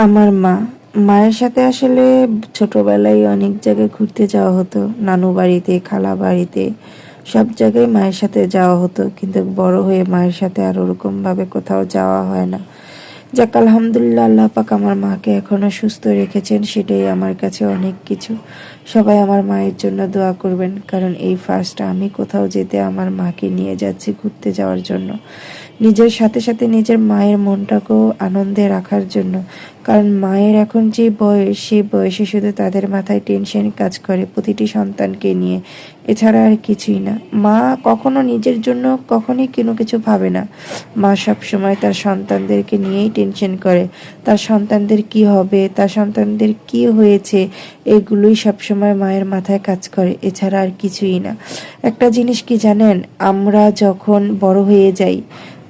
আমার মায়ের সাথে আসলে ছোটবেলায় অনেক জায়গায় ঘুরতে যাওয়া হতো, নানু বাড়িতে, খালা বাড়িতে, সব জায়গায় মায়ের সাথে যাওয়া হতো। কিন্তু বড় হয়ে মায়ের সাথে আর ওরকমভাবে কোথাও যাওয়া হয় না। যাক, আলহামদুলিল্লাহ, আল্লাহ পাক আমার মাকে এখনো সুস্থ রেখেছেন, সেটাই আমার কাছে অনেক কিছু। সবাই আমার মায়ের জন্য দোয়া করবেন, কারণ এই ফার্স্ট আমি কোথাও যেতে আমার মাকে নিয়ে যাচ্ছি ঘুরতে যাওয়ার জন্য, নিজের সাথে সাথে নিজের মায়ের মনটাকেও আনন্দে রাখার জন্য। কারণ মায়ের এখন যে বয়স, সেই বয়সে শুধু তাদের মাথায় টেনশন কাজ করে প্রতিটি সন্তানকে নিয়ে, এছাড়া আর কিছুই না। মা কখনো নিজের জন্য কখনোই কোনো কিছু ভাবে না। মা সবসময় তার সন্তানদেরকে নিয়েই টেনশন করে, তার সন্তানদের কি হবে, তার সন্তানদের কি হয়েছে, এগুলোই সবসময় মায়ের মাথায় কাজ করে, এছাড়া আর কিছুই না। একটা জিনিস কি জানেন, আমরা যখন বড় হয়ে যাই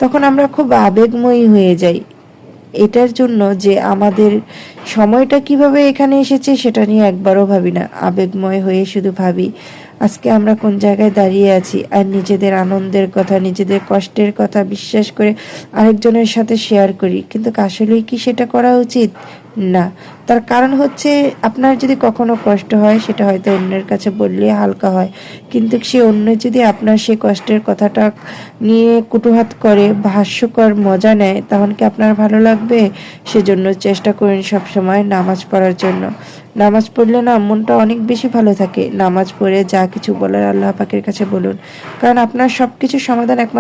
তখন আমরা খুব আবেগময়ী হয়ে যাই, এটার জন্য যে আমাদের সময়টা কিভাবে এখানে এসেছে সেটা নিয়ে একবারও ভাবি না। আবেগময় হয়ে শুধু ভাবি আজকে আমরা কোন জায়গায় দাঁড়িয়ে আছি, আর নিজেদের আনন্দের কথা, নিজেদের কষ্টের কথা বিশ্বাস করে আরেকজনের সাথে শেয়ার করি। কিন্তু আসলেই কি সেটা করা উচিত? না। তার কারণ হচ্ছে, আপনার যদি কখনো কষ্ট হয় সেটা হয়তো অন্যের কাছে বললে হালকা হয়, কিন্তু সে অন্য যদি আপনার সেই কষ্টের কথাটা নিয়ে কুটুহাত করে, হাস্যকর মজা নেয়, তখন কি আপনার ভালো লাগবে? সেজন্য চেষ্টা করেন সবসময় নামাজ পড়ার জন্য। নামাজ পড়লে না মনটা অনেক বেশি ভালো থাকে। নামাজ পড়ে যা কিছু বলার আল্লাহ পাকের কাছে বলুন, কারণ আপনার সব কিছুর সমাধান একমাত্র